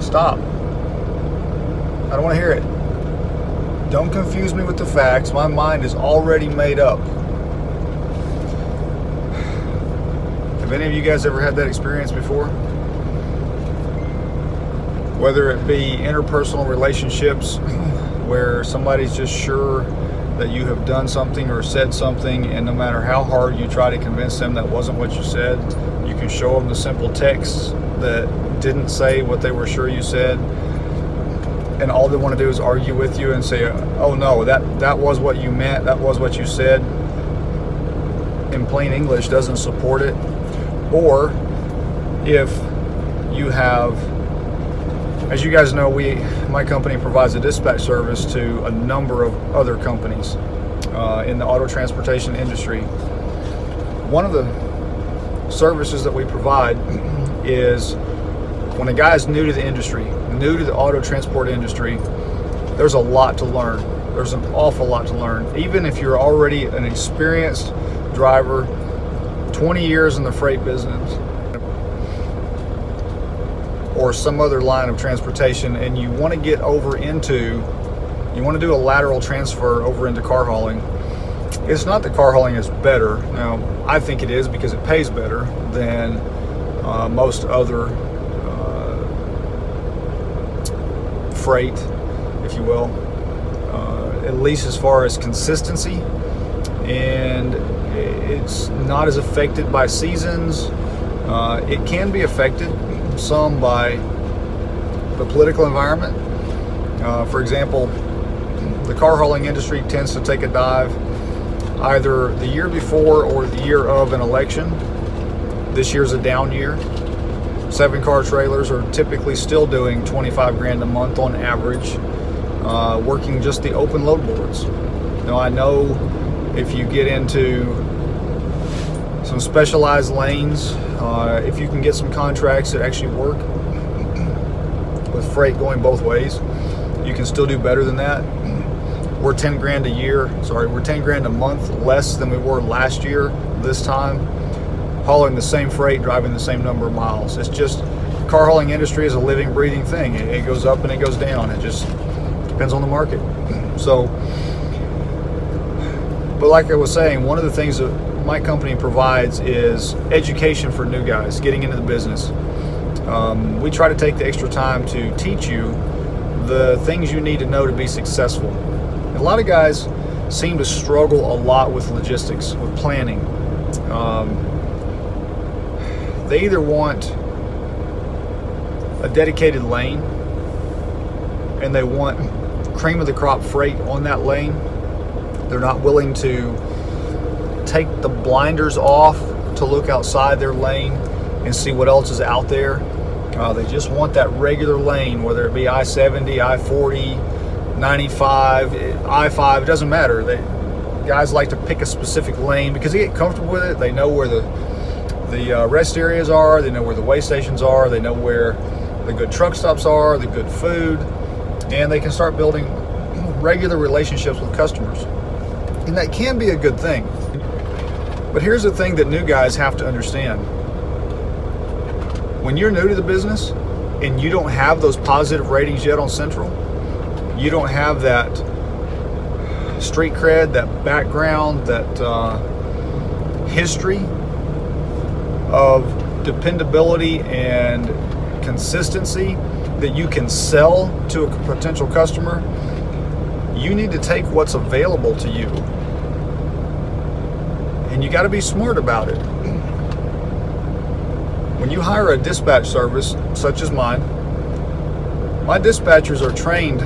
Stop. I don't want to hear it. Don't confuse me with the facts. My mind is already made up. Have any of you guys ever had that experience before? Whether it be interpersonal relationships where somebody's just sure that you have done something or said something, and no matter how hard you try to convince them that wasn't what you said, you can show them the simple texts that didn't say what they were sure you said, and all they want to do is argue with you and say, oh no, that was what you meant, that was what you said, in plain English, doesn't support it. Or if you have, as you guys know, my company provides a dispatch service to a number of other companies in the auto transportation industry. One of the services that we provide is when a guy is new to the industry, new to the auto transport industry, there's a lot to learn. There's an awful lot to learn. Even if you're already an experienced driver, 20 years in the freight business, or some other line of transportation, and you want to get over into, you want to do a lateral transfer over into car hauling, it's not that car hauling is better. Now, I think it is because it pays better than most other freight, if you will, at least as far as consistency, and it's not as affected by seasons. It can be affected some by the political environment. For example, the car hauling industry tends to take a dive either the year before or the year of an election. This year's a down year. 7-car trailers are typically still doing 25 grand a month on average, working just the open load boards. Now, I know if you get into some specialized lanes, if you can get some contracts that actually work with freight going both ways, you can still do better than that. We're 10 grand a month less than we were last year this time, hauling the same freight, driving the same number of miles. It's just, car hauling industry is a living, breathing thing. It goes up and it goes down. It just depends on the market. So, but like I was saying, one of the things that my company provides is education for new guys getting into the business. We try to take the extra time to teach you the things you need to know to be successful. A lot of guys seem to struggle a lot with logistics, with planning. They either want a dedicated lane and they want cream of the crop freight on that lane. They're not willing to take the blinders off to look outside their lane and see what else is out there. They just want that regular lane, whether it be I-70, I-40, 95, I-5, it doesn't matter. Guys like to pick a specific lane because they get comfortable with it. They know where the rest areas are, they know where the way stations are, they know where the good truck stops are, the good food, and they can start building regular relationships with customers. And that can be a good thing. But here's the thing that new guys have to understand. When you're new to the business and you don't have those positive ratings yet on Central, you don't have that street cred, that background, that history of dependability and consistency that you can sell to a potential customer, you need to take what's available to you. And you got to be smart about it. When you hire a dispatch service such as mine, my dispatchers are trained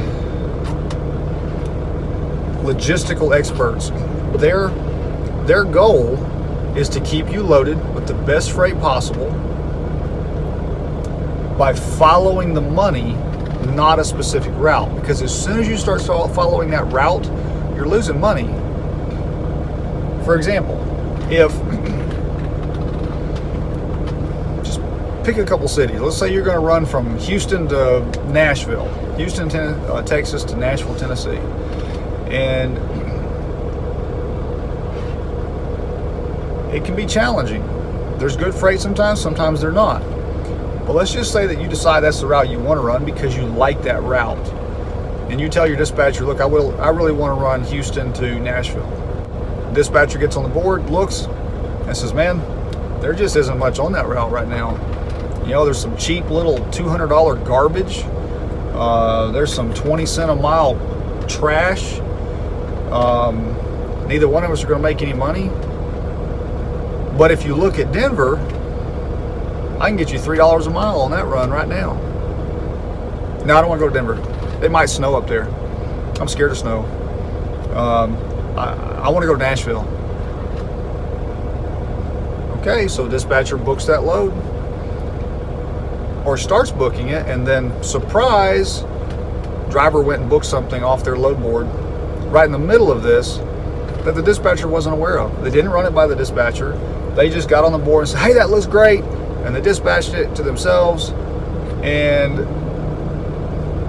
logistical experts. Their goal is to keep you loaded with the best freight possible by following the money, not a specific route. Because as soon as you start following that route, you're losing money. For example, if just pick a couple cities. Let's say you're going to run from Houston to Nashville, Texas to Nashville, Tennessee, and it can be challenging. There's good freight sometimes they're not. Well, let's just say that you decide that's the route you want to run because you like that route. And you tell your dispatcher, look, I really want to run Houston to Nashville. Dispatcher gets on the board, looks, and says, man, there just isn't much on that route right now. You know, there's some cheap little $200 garbage. There's some 20 cent a mile trash. Neither one of us are going to make any money. But if you look at Denver, I can get you $3 a mile on that run right now. No, I don't want to go to Denver. It might snow up there. I'm scared of snow. I want to go to Nashville. Okay, so dispatcher books that load, or starts booking it, and then surprise, driver went and booked something off their load board right in the middle of this that the dispatcher wasn't aware of. They didn't run it by the dispatcher. They just got on the board and said, hey, that looks great, and they dispatched it to themselves, and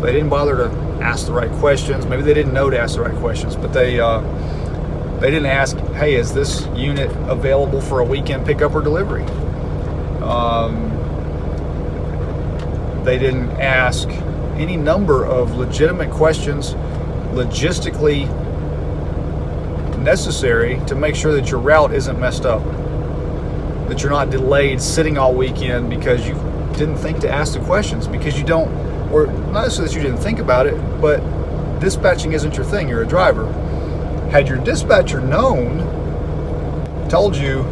they didn't bother to ask the right questions. Maybe they didn't know to ask the right questions, but they didn't ask, hey, is this unit available for a weekend pickup or delivery? They didn't ask any number of legitimate questions, logistically necessary to make sure that your route isn't messed up, that you're not delayed sitting all weekend because you didn't think to ask the questions, because you don't, or not necessarily that you didn't think about it, but dispatching isn't your thing. You're a driver. Had your dispatcher known, told you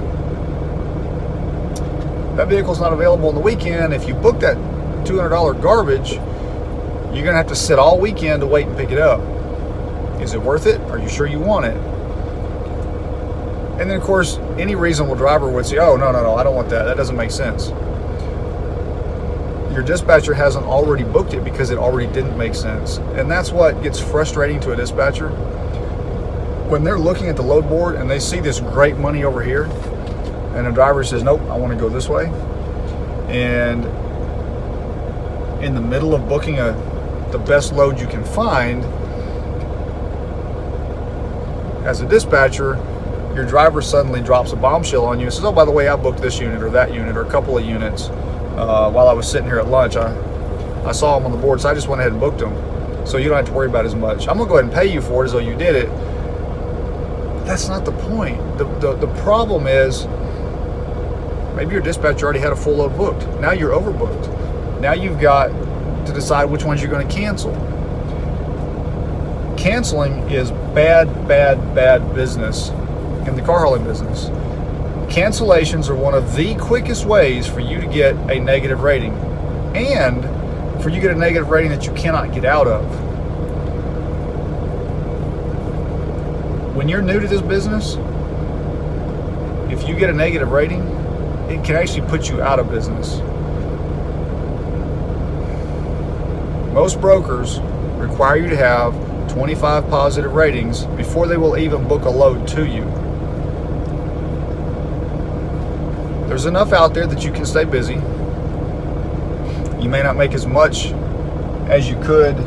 that vehicle's not available on the weekend, if you book that $200 garbage, you're going to have to sit all weekend to wait and pick it up. Is it worth it? Are you sure you want it? And then, of course, any reasonable driver would say, oh, no, I don't want that. That doesn't make sense. Your dispatcher hasn't already booked it because it already didn't make sense. And that's what gets frustrating to a dispatcher. When they're looking at the load board and they see this great money over here, and a driver says, nope, I want to go this way. And in the middle of booking the best load you can find, as a dispatcher, your driver suddenly drops a bombshell on you and says, oh, by the way, I booked this unit or that unit or a couple of units while I was sitting here at lunch. I saw them on the board, so I just went ahead and booked them. So you don't have to worry about as much. I'm going to go ahead and pay you for it as though you did it. But that's not the point. The problem is maybe your dispatcher already had a full load booked. Now you're overbooked. Now you've got to decide which ones you're going to cancel. Canceling is bad business in the car hauling business. Cancellations are one of the quickest ways for you to get a negative rating, and for you to get a negative rating that you cannot get out of. When you're new to this business, if you get a negative rating, it can actually put you out of business. Most brokers require you to have 25 positive ratings before they will even book a load to you. There's enough out there that you can stay busy. You may not make as much as you could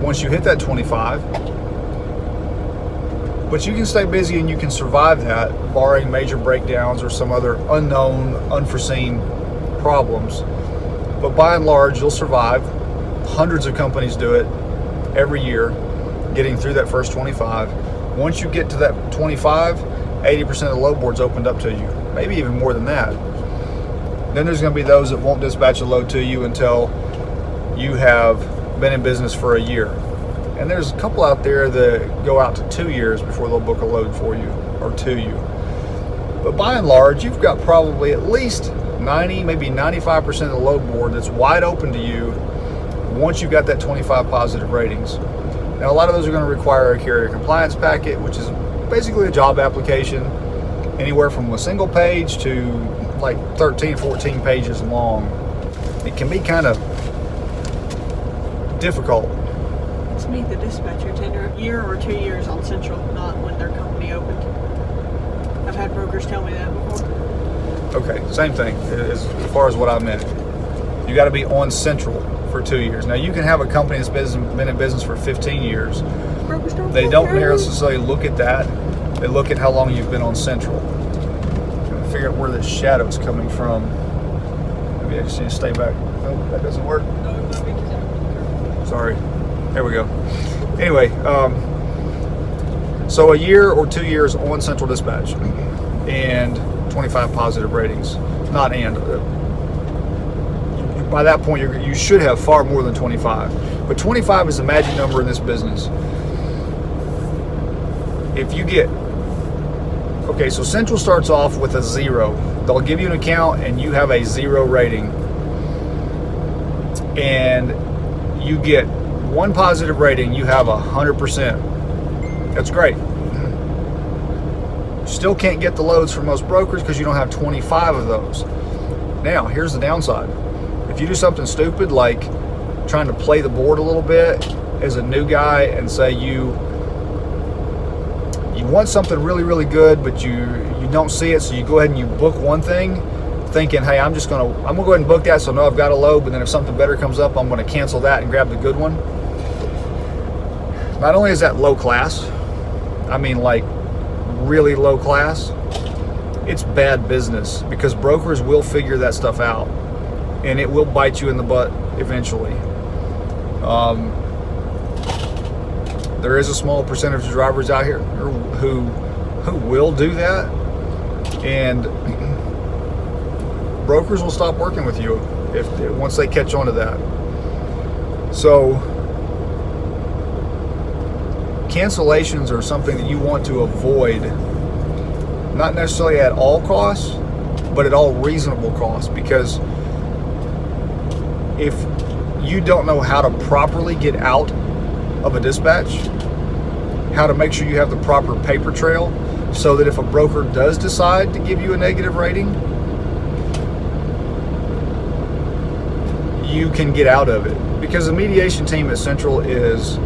once you hit that 25, but you can stay busy and you can survive that, barring major breakdowns or some other unknown, unforeseen problems. But by and large, you'll survive. Hundreds of companies do it every year, getting through that first 25. Once you get to that 25, 80% of the load board's opened up to you, maybe even more than that. Then there's going to be those that won't dispatch a load to you until you have been in business for a year. And there's a couple out there that go out to 2 years before they'll book a load for you or to you. But by and large, you've got probably at least 90, maybe 95% of the load board that's wide open to you once you've got that 25 positive ratings. Now, a lot of those are going to require a carrier compliance packet, which is basically a job application, anywhere from a single page to like 13, 14 pages long. It can be kind of difficult. It's me, the dispatcher, tender a year or 2 years on Central, not when their company opened. I've had brokers tell me that before. Okay, same thing as far as what I meant. You got to be on Central for 2 years. Now, you can have a company that's been in business for 15 years. They don't necessarily look at that. They look at how long you've been on Central. Trying to figure out where the shadow's coming from. Maybe I just need to stay back. Nope, that doesn't work. Sorry. There we go. Anyway, so a year or 2 years on Central Dispatch and 25 positive ratings. Not and. By that point, you should have far more than 25. But 25 is the magic number in this business. If you get... Okay, so Central starts off with a 0. They'll give you an account and you have a 0 rating. And you get 1 positive rating, you have 100%. That's great. You still can't get the loads from most brokers because you don't have 25 of those. Now, here's the downside. If you do something stupid like trying to play the board a little bit as a new guy and say you want something really, really good, but you don't see it, so you go ahead and you book one thing thinking, hey, I'm gonna go ahead and book that so I know I've got a load, but then if something better comes up, I'm gonna cancel that and grab the good one. Not only is that low class, I mean like really low class, it's bad business because brokers will figure that stuff out and it will bite you in the butt eventually. There is a small percentage of drivers out here who will do that, and brokers will stop working with you once they catch on to that. So cancellations are something that you want to avoid, not necessarily at all costs, but at all reasonable costs, because if you don't know how to properly get out of a dispatch, how to make sure you have the proper paper trail so that if a broker does decide to give you a negative rating, you can get out of it. Because the mediation team at Central is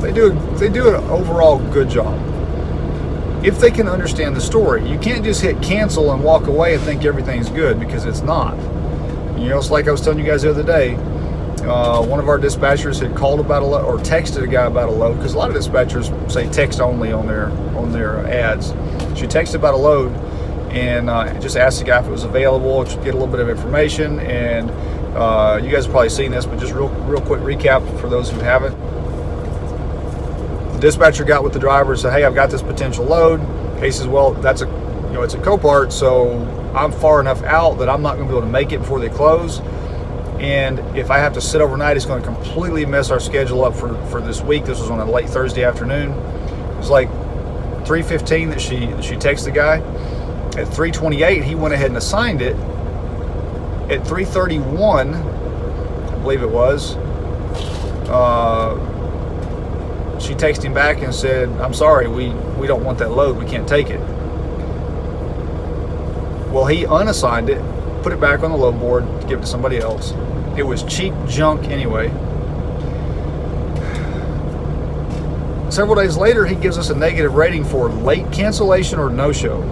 they do an overall good job if they can understand the story. You can't just hit cancel and walk away and think everything's good, because it's not. You know, it's like I was telling you guys the other day. One of our dispatchers had called about a load or texted a guy about a load, because a lot of dispatchers say text only on their ads. She texted about a load and just asked the guy if it was available, to get a little bit of information. And you guys have probably seen this, but just real quick recap for those who haven't. The dispatcher got with the driver and said, "Hey, I've got this potential load." He says, "Well, it's a Copart, so I'm far enough out that I'm not going to be able to make it before they close. And if I have to sit overnight, it's going to completely mess our schedule up for this week." This was on a late Thursday afternoon. It was like 3:15 that she texted the guy. At 3:28, he went ahead and assigned it. At 3:31, I believe it was, she texted him back and said, "I'm sorry, we don't want that load. We can't take it." Well, he unassigned it, put it back on the load board to give it to somebody else. It was cheap junk anyway. Several days later, he gives us a negative rating for late cancellation or no-show.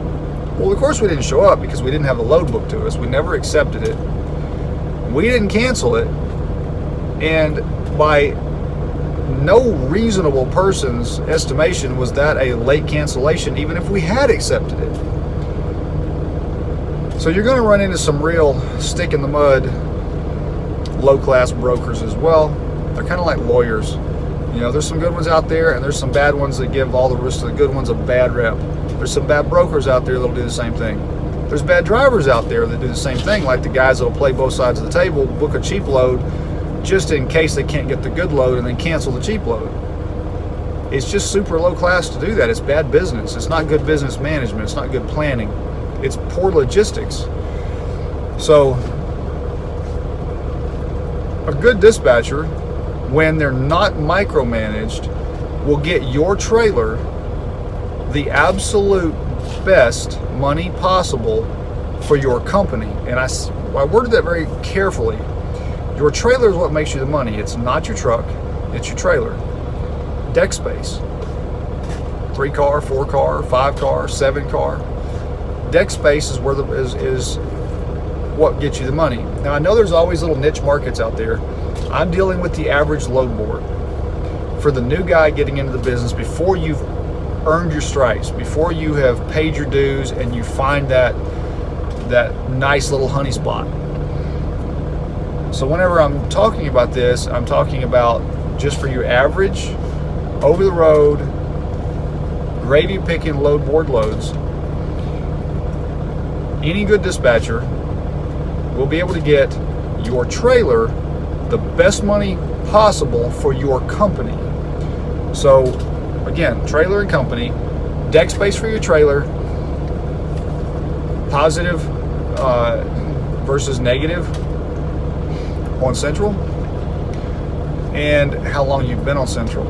Well, of course we didn't show up because we didn't have the load booked to us. We never accepted it. We didn't cancel it. And by no reasonable person's estimation was that a late cancellation, even if we had accepted it. So you're going to run into some real stick in the mud low-class brokers as well. They're kind of like lawyers. You know, there's some good ones out there, and there's some bad ones that give all the rest of the good ones a bad rep. There's some bad brokers out there that'll do the same thing. There's bad drivers out there that do the same thing, like the guys that'll play both sides of the table, book a cheap load just in case they can't get the good load and then cancel the cheap load. It's just super low class to do that. It's bad business. It's not good business management. It's not good planning. It's poor logistics. So a good dispatcher, when they're not micromanaged, will get your trailer the absolute best money possible for your company. And I worded that very carefully. Your trailer is what makes you the money. It's not your truck, it's your trailer. Deck space. 3-car, 4-car, 5-car, 7-car. Deck space is where is what gets you the money. Now I know there's always little niche markets out there. I'm dealing with the average load board. For the new guy getting into the business, before you've earned your stripes, before you have paid your dues and you find that that nice little honey spot. So whenever I'm talking about this, I'm talking about just for your average, over the road, gravy picking load board loads. Any good dispatcher will be able to get your trailer the best money possible for your company. So again, trailer and company, deck space for your trailer, positive versus negative on Central, and how long you've been on Central.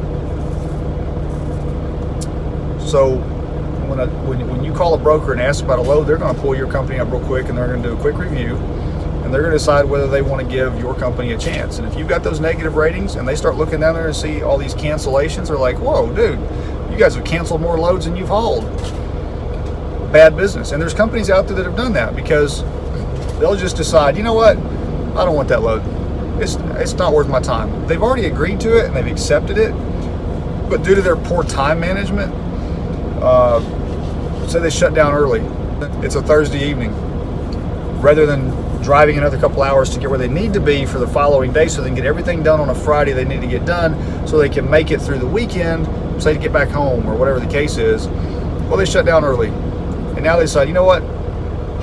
So when you call a broker and ask about a load, they're going to pull your company up real quick, and they're going to do a quick review, and they're going to decide whether they want to give your company a chance. And if you've got those negative ratings and they start looking down there and see all these cancellations, they're like, whoa, dude, you guys have canceled more loads than you've hauled. Bad business. And there's companies out there that have done that because they'll just decide, you know what, I don't want that load. It's not worth my time. They've already agreed to it and they've accepted it, but due to their poor time management, so they shut down early. It's a Thursday evening. Rather than driving another couple hours to get where they need to be for the following day so they can get everything done on a Friday they need to get done so they can make it through the weekend, say to get back home or whatever the case is, well, they shut down early. And now they decide, you know what,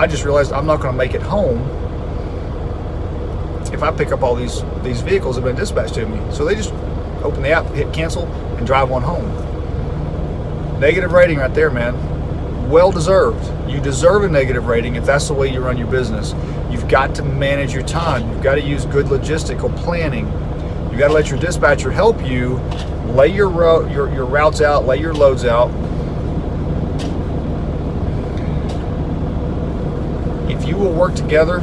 I just realized I'm not going to make it home if I pick up all these vehicles that have been dispatched to me. So they just open the app, hit cancel, and drive one home. Negative rating right there, man. Well deserved. You deserve a negative rating if that's the way you run your business. You've got to manage your time. You've got to use good logistical planning. You've got to let your dispatcher help you lay your routes out, lay your loads out. If you will work together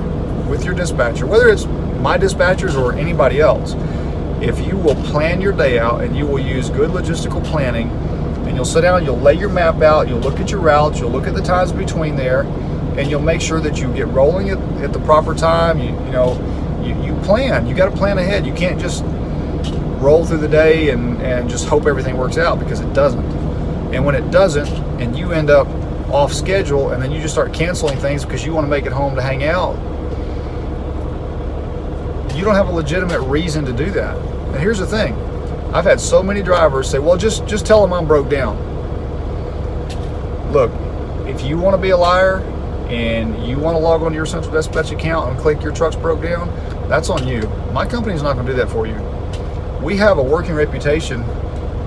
with your dispatcher, whether it's my dispatchers or anybody else, if you will plan your day out and you will use good logistical planning, and you'll sit down, you'll lay your map out, you'll look at your routes, you'll look at the times between there, and you'll make sure that you get rolling at the proper time. You plan. You got to plan ahead. You can't just roll through the day and just hope everything works out, because it doesn't. And when it doesn't, and you end up off schedule, and then you just start canceling things because you want to make it home to hang out, you don't have a legitimate reason to do that. And here's the thing. I've had so many drivers say, well, just tell them I'm broke down. Look, if you want to be a liar and you want to log on to your Central Dispatch account and click your truck's broke down, that's on you. My company's not going to do that for you. We have a working reputation,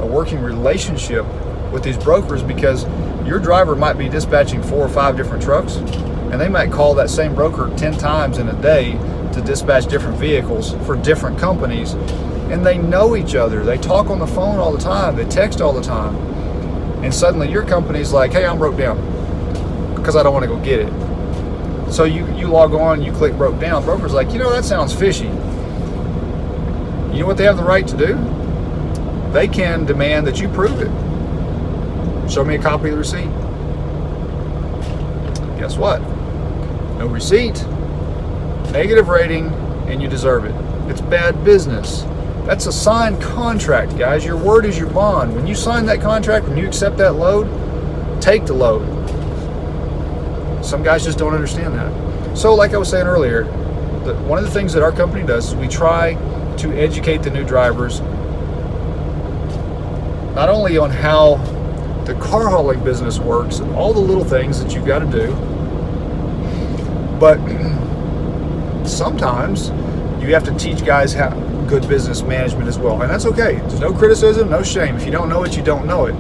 a working relationship with these brokers, because your driver might be dispatching 4 or 5 different trucks, and they might call that same broker 10 times in a day to dispatch different vehicles for different companies. And they know each other. They talk on the phone all the time. They text all the time. And suddenly your company's like, hey, I'm broke down because I don't want to go get it. So you log on, you click broke down. Broker's like, that sounds fishy. You know what they have the right to do? They can demand that you prove it. Show me a copy of the receipt. Guess what? No receipt, negative rating, and you deserve it. It's bad business. That's a signed contract, guys. Your word is your bond. When you sign that contract, when you accept that load, take the load. Some guys just don't understand that. So like I was saying earlier, one of the things that our company does is we try to educate the new drivers not only on how the car hauling business works and all the little things that you've got to do, but sometimes you have to teach guys how good business management as well. And that's okay. There's no criticism, no shame. If you don't know it, you don't know it.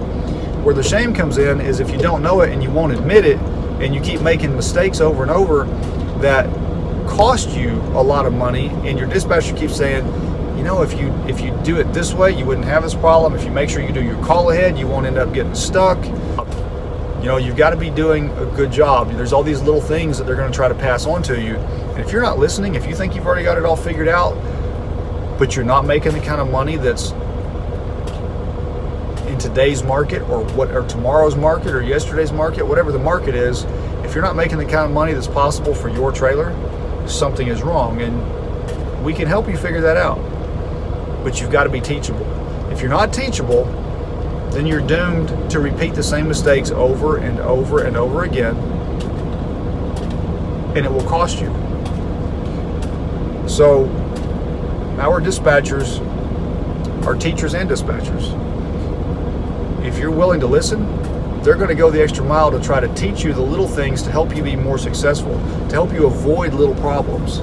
Where the shame comes in is if you don't know it and you won't admit it, and you keep making mistakes over and over that cost you a lot of money, and your dispatcher keeps saying, if you do it this way, you wouldn't have this problem. If you make sure you do your call ahead, you won't end up getting stuck. You've got to be doing a good job. There's all these little things that they're going to try to pass on to you. And if you're not listening, if you think you've already got it all figured out, but you're not making the kind of money that's in today's market or tomorrow's market or yesterday's market, whatever the market is, if you're not making the kind of money that's possible for your trailer, something is wrong. And we can help you figure that out. But you've got to be teachable. If you're not teachable, then you're doomed to repeat the same mistakes over and over and over again. and it will cost you. So our dispatchers are teachers and dispatchers. If you're willing to listen, they're going to go the extra mile to try to teach you the little things to help you be more successful, to help you avoid little problems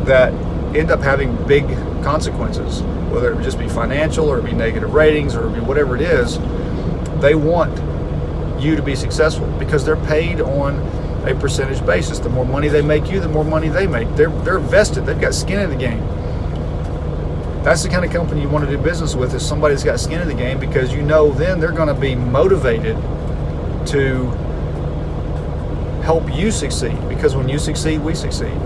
that end up having big consequences, whether it just be financial or it be negative ratings or it be whatever it is. They want you to be successful because they're paid on a percentage basis. The more money they make you, the more money they make. They're vested. They've got skin in the game. That's the kind of company you want to do business with, is somebody that's got skin in the game, because you know then they're going to be motivated to help you succeed, because when you succeed, we succeed.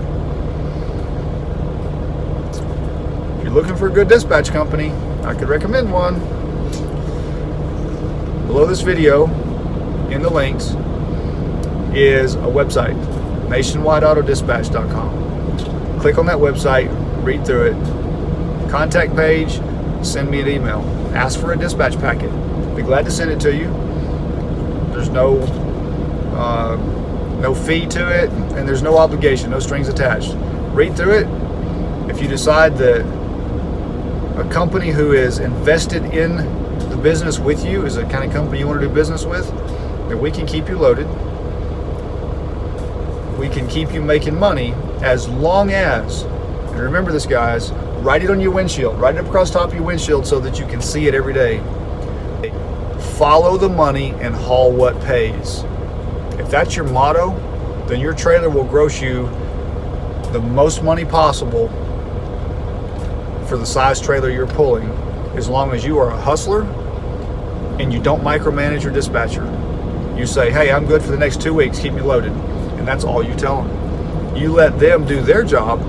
If you're looking for a good dispatch company, I could recommend one. Below this video, in the links, is a website, nationwideautodispatch.com. Click on that website, read through it. Contact page, send me an email. Ask for a dispatch packet. Be glad to send it to you. There's no fee to it, and there's no obligation, no strings attached. Read through it. If you decide that a company who is invested in the business with you is the kind of company you want to do business with, then we can keep you loaded. We can keep you making money as long as, and remember this, guys, write it on your windshield, write it up across the top of your windshield so that you can see it every day. Follow the money and haul what pays. If that's your motto, then your trailer will gross you the most money possible for the size trailer you're pulling, as long as you are a hustler and you don't micromanage your dispatcher. You say, hey, I'm good for the next 2 weeks, keep me loaded. And that's all you tell them. You let them do their job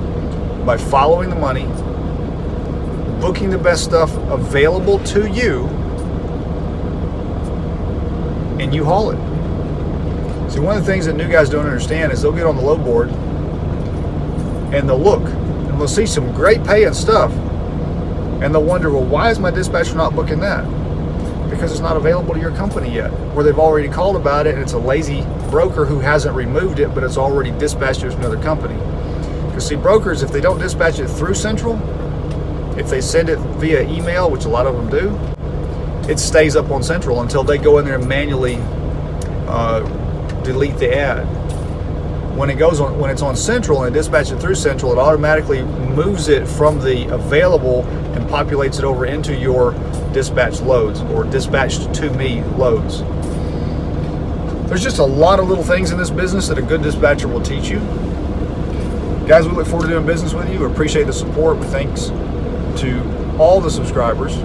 by following the money, booking the best stuff available to you, and you haul it. See, one of the things that new guys don't understand is they'll get on the load board and they'll look and they'll see some great pay and stuff, and they'll wonder, well, why is my dispatcher not booking that? Because it's not available to your company yet, or they've already called about it and it's a lazy broker who hasn't removed it, but it's already dispatched to another company. Because see, brokers, if they don't dispatch it through Central, if they send it via email, which a lot of them do, it stays up on Central until they go in there and manually delete the ad. When it's on Central and dispatch it through Central, it automatically moves it from the available and populates it over into your dispatch loads, or dispatched to me loads. There's just a lot of little things in this business that a good dispatcher will teach you. Guys, we look forward to doing business with you. We appreciate the support. Thanks to all the subscribers.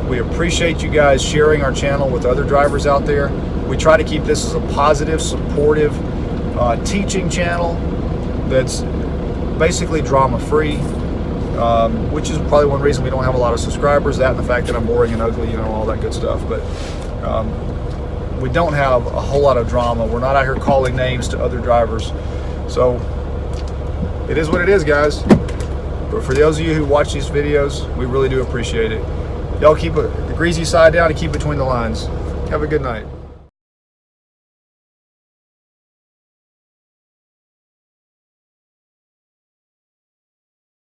We appreciate you guys sharing our channel with other drivers out there. We try to keep this as a positive, supportive teaching channel that's basically drama-free, which is probably one reason we don't have a lot of subscribers, that and the fact that I'm boring and ugly, all that good stuff. But we don't have a whole lot of drama. We're not out here calling names to other drivers. So it is what it is, guys. But for those of you who watch these videos, we really do appreciate it. Y'all keep the greasy side down and keep between the lines. Have a good night.